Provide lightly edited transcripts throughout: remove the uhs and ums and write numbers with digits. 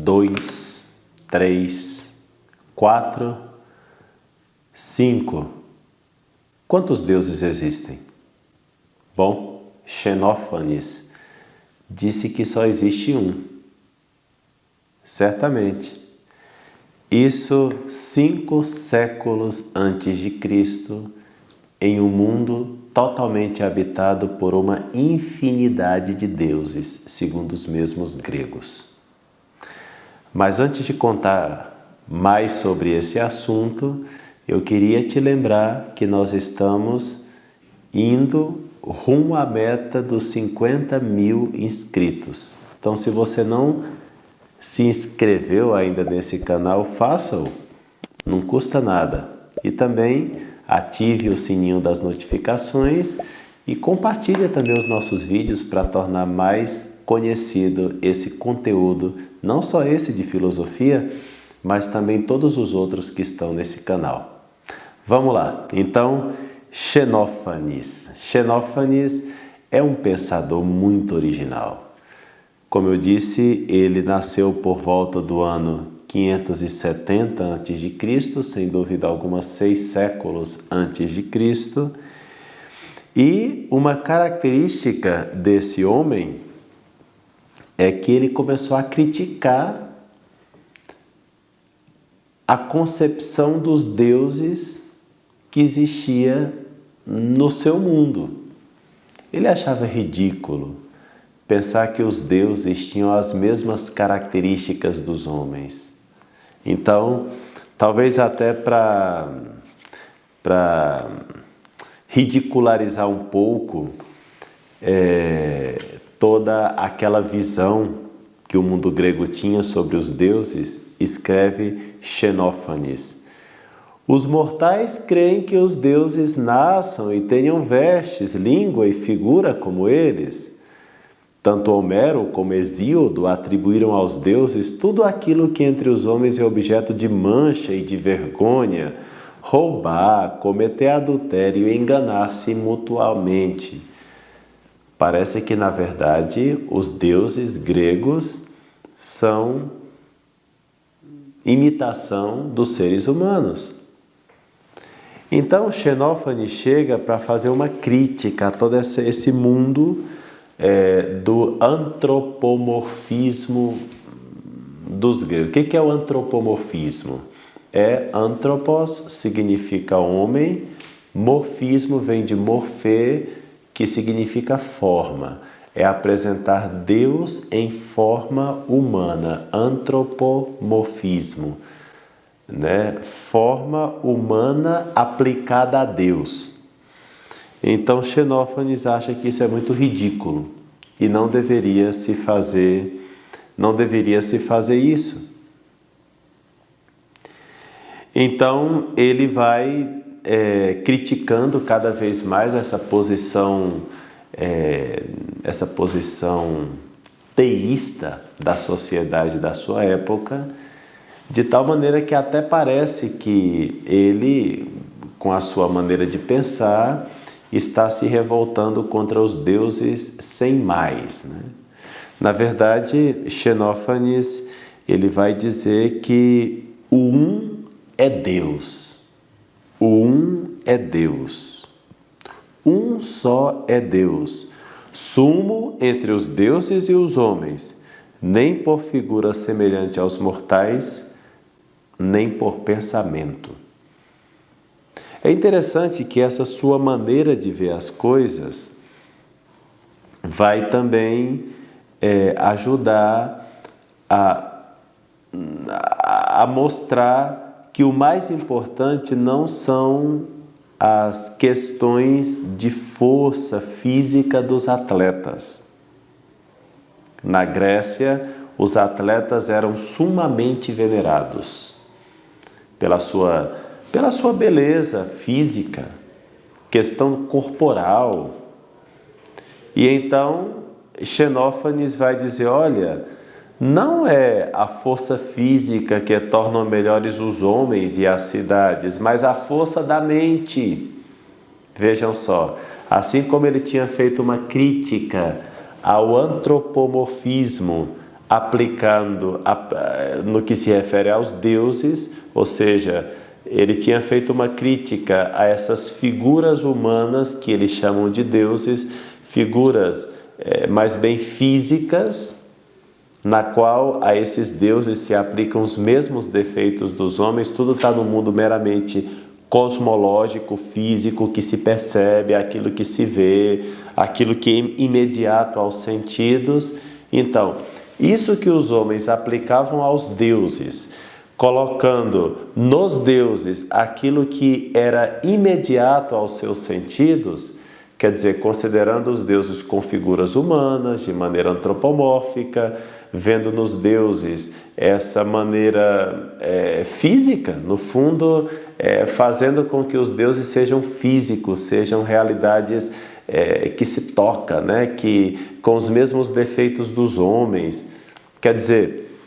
2, 3, 4, 5. Quantos deuses existem? Bom, Xenófanes disse que só existe um. Certamente. Isso 5 séculos antes de Cristo, em um mundo totalmente habitado por uma infinidade de deuses, segundo os mesmos gregos. Mas antes de contar mais sobre esse assunto, eu queria te lembrar que nós estamos indo rumo à meta dos 50 mil inscritos. Então, se você não se inscreveu ainda nesse canal, faça-o, não custa nada. E também ative o sininho das notificações e compartilhe também os nossos vídeos para tornar mais conhecido esse conteúdo, não só esse de filosofia, mas também todos os outros que estão nesse canal. Vamos lá, então, Xenófanes. Xenófanes é um pensador muito original. Como eu disse, ele nasceu por volta do ano 570 a.C., sem dúvida alguma 6 séculos antes de Cristo. E uma característica desse homem é que ele começou a criticar a concepção dos deuses que existia no seu mundo. Ele achava ridículo pensar que os deuses tinham as mesmas características dos homens. Então, talvez até para ridicularizar um pouco toda aquela visão que o mundo grego tinha sobre os deuses, escreve Xenófanes. Os mortais creem que os deuses nasçam e tenham vestes, língua e figura como eles. Tanto Homero como Hesíodo atribuíram aos deuses tudo aquilo que entre os homens é objeto de mancha e de vergonha, roubar, cometer adultério e enganar-se mutuamente. Parece que, na verdade, os deuses gregos são imitação dos seres humanos. Então, Xenófanes chega para fazer uma crítica a todo esse mundo do antropomorfismo dos gregos. O que é o antropomorfismo? Anthropos significa homem, morfismo vem de morfê, que significa forma. É apresentar Deus em forma humana, antropomorfismo. Forma humana aplicada a Deus. Então Xenófanes acha que isso é muito ridículo e não deveria se fazer isso. Então ele vai criticando cada vez mais essa posição teísta da sociedade da sua época, de tal maneira que até parece que ele, com a sua maneira de pensar, está se revoltando contra os deuses sem mais. Na verdade, Xenófanes ele vai dizer que o um é Deus. O um é Deus. Um só é Deus, sumo entre os deuses e os homens, nem por figura semelhante aos mortais, nem por pensamento. É interessante que essa sua maneira de ver as coisas vai também ajudar a mostrar que o mais importante não são as questões de força física dos atletas. Na Grécia, os atletas eram sumamente venerados pela sua beleza física, questão corporal. E então Xenófanes vai dizer, olha, não é a força física que torna melhores os homens e as cidades, mas a força da mente. Vejam só, assim como ele tinha feito uma crítica ao antropomorfismo, aplicando no que se refere aos deuses, ou seja, ele tinha feito uma crítica a essas figuras humanas que eles chamam de deuses, figuras mais bem físicas, na qual a esses deuses se aplicam os mesmos defeitos dos homens. Tudo está no mundo meramente cosmológico, físico, que se percebe, aquilo que se vê, aquilo que é imediato aos sentidos. Então, isso que os homens aplicavam aos deuses, colocando nos deuses aquilo que era imediato aos seus sentidos, quer dizer, considerando os deuses com figuras humanas, de maneira antropomórfica, vendo nos deuses essa maneira física, no fundo, fazendo com que os deuses sejam físicos, sejam realidades que se toca, né? Que, com os mesmos defeitos dos homens. Quer dizer,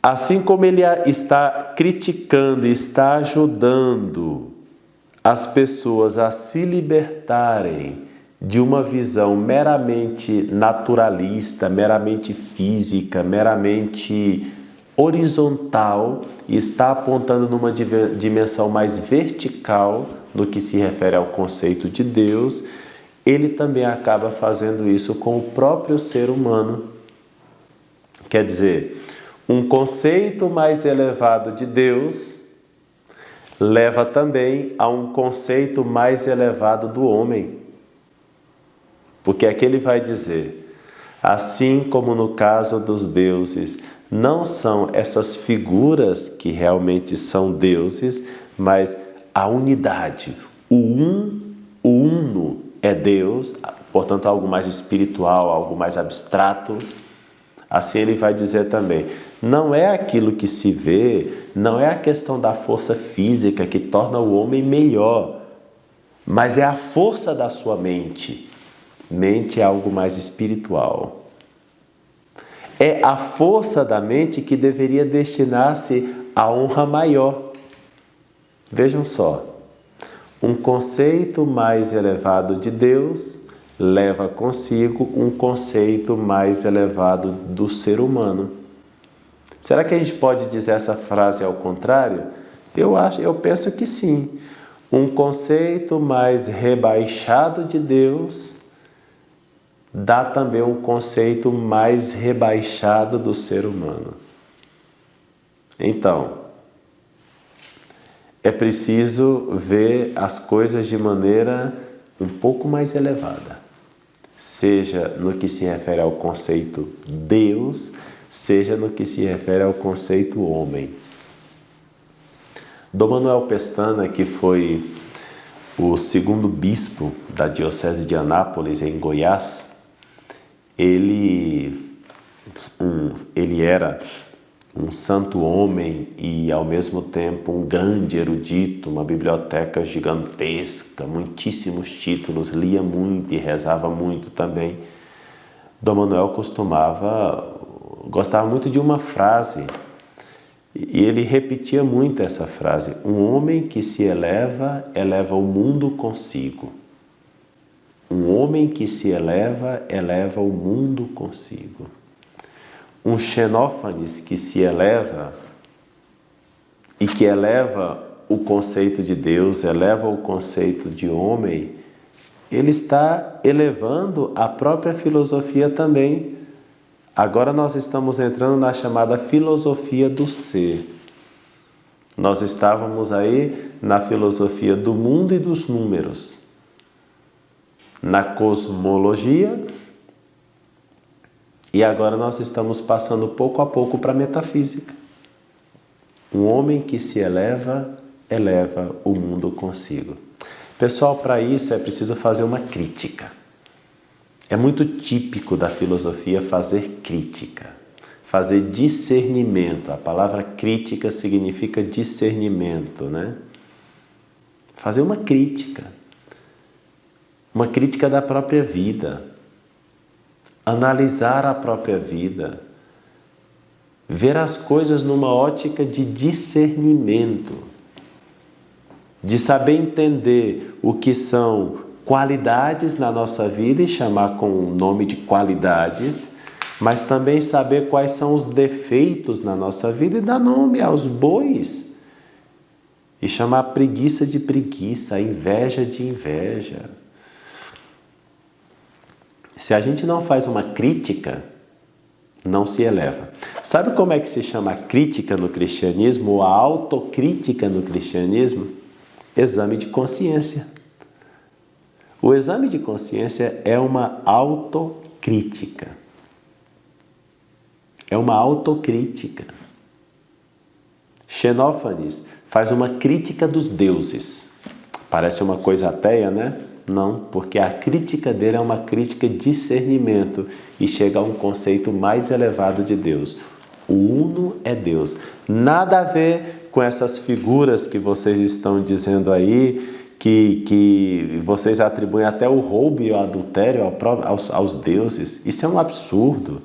assim como ele está criticando e está ajudando as pessoas a se libertarem de uma visão meramente naturalista, meramente física, meramente horizontal, e está apontando numa dimensão mais vertical no que se refere ao conceito de Deus, ele também acaba fazendo isso com o próprio ser humano. Quer dizer, um conceito mais elevado de Deus leva também a um conceito mais elevado do homem. Porque aqui ele vai dizer, assim como no caso dos deuses, não são essas figuras que realmente são deuses, mas a unidade, o uno é Deus, portanto algo mais espiritual, algo mais abstrato. Assim ele vai dizer também, não é aquilo que se vê, não é a questão da força física que torna o homem melhor, mas é a força da sua mente. Mente é algo mais espiritual. É a força da mente que deveria destinar-se à honra maior. Vejam só, um conceito mais elevado de Deus leva consigo um conceito mais elevado do ser humano. Será que a gente pode dizer essa frase ao contrário? Eu penso que sim. Um conceito mais rebaixado de Deus dá também um conceito mais rebaixado do ser humano. Então, é preciso ver as coisas de maneira um pouco mais elevada, seja no que se refere ao conceito Deus, seja no que se refere ao conceito homem. Dom Manuel Pestana, que foi o segundo bispo da Diocese de Anápolis, em Goiás, ele era um santo homem e, ao mesmo tempo, um grande erudito, uma biblioteca gigantesca, muitíssimos títulos, lia muito e rezava muito também. Dom Manuel gostava muito de uma frase, e ele repetia muito essa frase: um homem que se eleva, eleva o mundo consigo. Um homem que se eleva, eleva o mundo consigo. Um Xenófanes que se eleva e que eleva o conceito de Deus, eleva o conceito de homem, ele está elevando a própria filosofia também. Agora nós estamos entrando na chamada filosofia do ser. Nós estávamos aí na filosofia do mundo e dos números, na cosmologia, e agora nós estamos passando pouco a pouco para a metafísica. Um homem que se eleva, eleva o mundo consigo. Pessoal, para isso é preciso fazer uma crítica. É muito típico da filosofia fazer crítica, fazer discernimento. A palavra crítica significa discernimento, né? Fazer uma crítica da própria vida, analisar a própria vida, ver as coisas numa ótica de discernimento, de saber entender o que são qualidades na nossa vida e chamar com o nome de qualidades, mas também saber quais são os defeitos na nossa vida e dar nome aos bois. E chamar a preguiça de preguiça, a inveja de inveja. Se a gente não faz uma crítica, não se eleva. Sabe como é que se chama a crítica no cristianismo, ou a autocrítica no cristianismo? Exame de consciência. O exame de consciência é uma autocrítica. É uma autocrítica. Xenófanes faz uma crítica dos deuses. Parece uma coisa ateia, né? Não, porque a crítica dele é uma crítica de discernimento e chega a um conceito mais elevado de Deus. O uno é Deus. Nada a ver com essas figuras que vocês estão dizendo aí, que vocês atribuem até o roubo e o adultério aos deuses. Isso é um absurdo.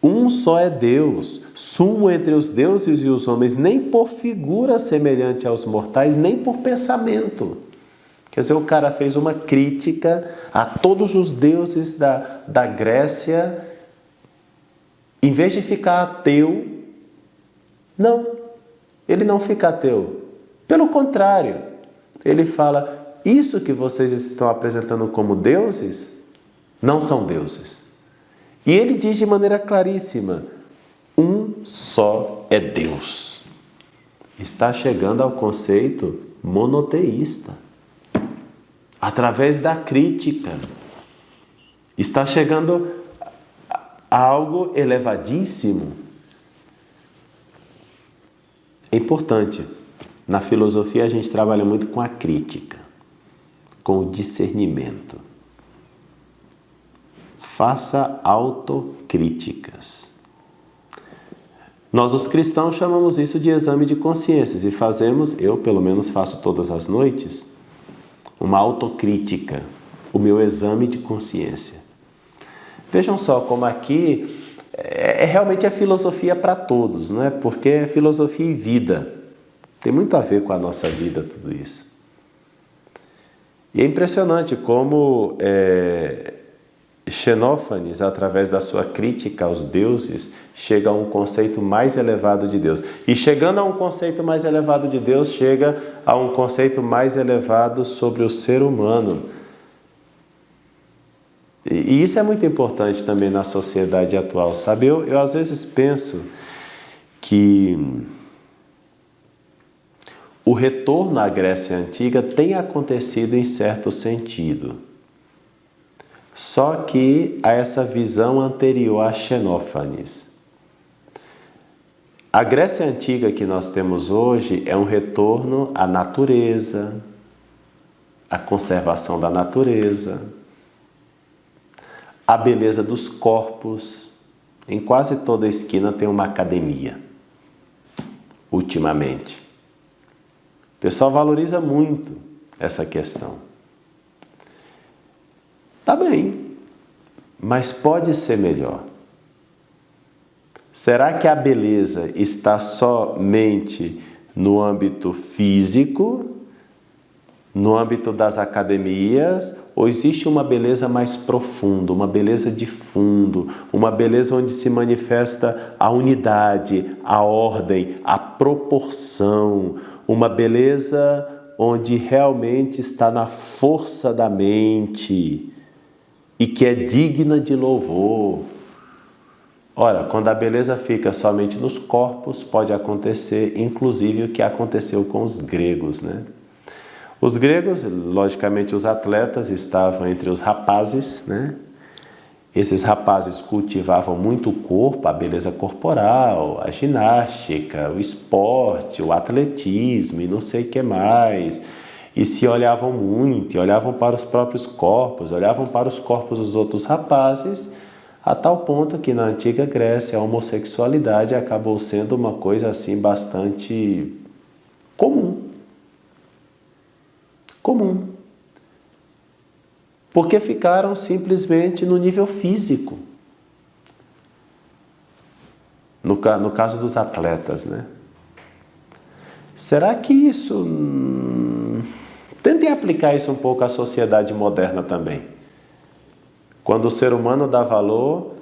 Um só é Deus, sumo entre os deuses e os homens, nem por figura semelhante aos mortais, nem por pensamento. Quer dizer, o cara fez uma crítica a todos os deuses da Grécia, em vez de ficar ateu, não, ele não fica ateu. Pelo contrário, ele fala, isso que vocês estão apresentando como deuses, não são deuses. E ele diz de maneira claríssima, um só é Deus. Está chegando ao conceito monoteísta. Através da crítica. Está chegando a algo elevadíssimo. É importante. Na filosofia a gente trabalha muito com a crítica, com o discernimento. Faça autocríticas. Nós, os cristãos, chamamos isso de exame de consciências e fazemos, eu pelo menos faço todas as noites, uma autocrítica, o meu exame de consciência. Vejam só como aqui realmente é filosofia para todos, não é? Porque é filosofia e vida. Tem muito a ver com a nossa vida tudo isso. E é impressionante como Xenófanes, através da sua crítica aos deuses, chega a um conceito mais elevado de Deus. E chegando a um conceito mais elevado de Deus, chega a um conceito mais elevado sobre o ser humano. E isso é muito importante também na sociedade atual, sabe? Eu às vezes penso que o retorno à Grécia Antiga tem acontecido em certo sentido. Só que a essa visão anterior a Xenófanes. A Grécia Antiga que nós temos hoje é um retorno à natureza, à conservação da natureza, à beleza dos corpos. Em quase toda esquina tem uma academia, ultimamente. O pessoal valoriza muito essa questão. Tá bem, mas pode ser melhor. Será que a beleza está somente no âmbito físico, no âmbito das academias, ou existe uma beleza mais profunda, uma beleza de fundo, uma beleza onde se manifesta a unidade, a ordem, a proporção, uma beleza onde realmente está na força da mente e que é digna de louvor? Ora, quando a beleza fica somente nos corpos, pode acontecer, inclusive, o que aconteceu com os gregos, né? Os gregos, logicamente, os atletas estavam entre os rapazes, né? Esses rapazes cultivavam muito o corpo, a beleza corporal, a ginástica, o esporte, o atletismo e não sei o que mais. E se olhavam muito, olhavam para os próprios corpos, olhavam para os corpos dos outros rapazes, a tal ponto que na antiga Grécia a homossexualidade acabou sendo uma coisa assim bastante comum. Porque ficaram simplesmente no nível físico. No caso dos atletas, né? Será que isso... Tentem aplicar isso um pouco à sociedade moderna também. Quando o ser humano dá valor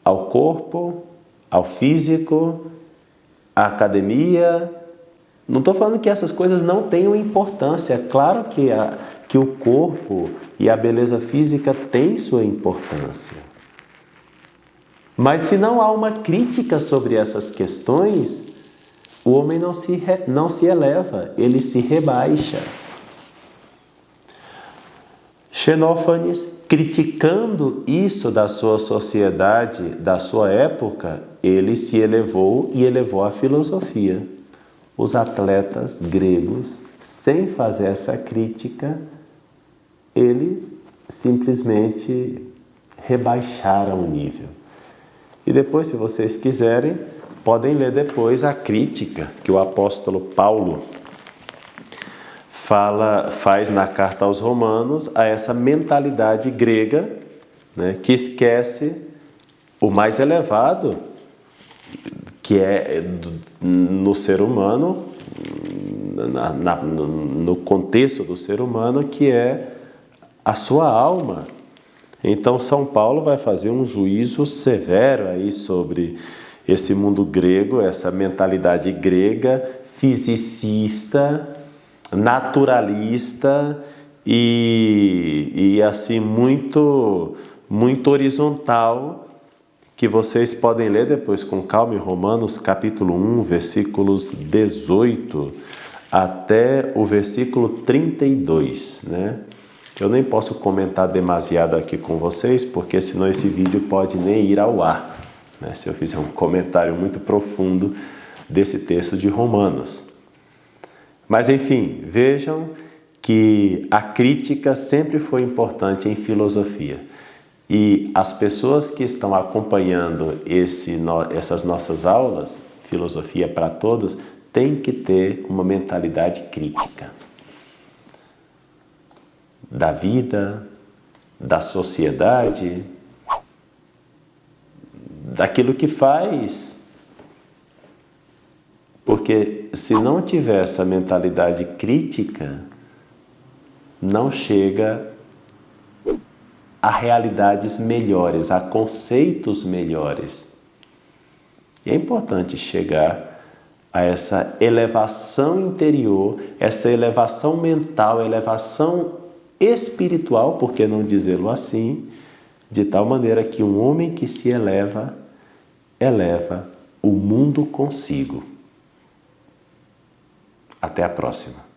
ao corpo, ao físico, à academia, não estou falando que essas coisas não tenham importância. É claro que o corpo e a beleza física têm sua importância. Mas se não há uma crítica sobre essas questões, o homem não se eleva, ele se rebaixa. Xenófanes, criticando isso da sua sociedade, da sua época, ele se elevou e elevou a filosofia. Os atletas gregos, sem fazer essa crítica, eles simplesmente rebaixaram o nível. E depois, se vocês quiserem, podem ler depois a crítica que o apóstolo Paulo faz na carta aos Romanos a essa mentalidade grega, né, que esquece o mais elevado, que é no ser humano, no contexto do ser humano, que é a sua alma. Então São Paulo vai fazer um juízo severo aí sobre esse mundo grego, essa mentalidade grega, fisicista, naturalista e assim muito horizontal, que vocês podem ler depois com calma em Romanos capítulo 1, versículos 18 até o versículo 32, né? Eu nem posso comentar demasiado aqui com vocês, porque senão esse vídeo pode nem ir ao ar, né? Se eu fizer um comentário muito profundo desse texto de Romanos. Mas enfim, vejam que a crítica sempre foi importante em filosofia. E as pessoas que estão acompanhando essas nossas aulas, Filosofia para Todos, têm que ter uma mentalidade crítica da vida, da sociedade, daquilo que faz. Porque se não tiver essa mentalidade crítica, não chega a realidades melhores, a conceitos melhores. E é importante chegar a essa elevação interior, essa elevação mental, elevação espiritual, por que não dizê-lo assim, de tal maneira que um homem que se eleva, eleva o mundo consigo. Até a próxima.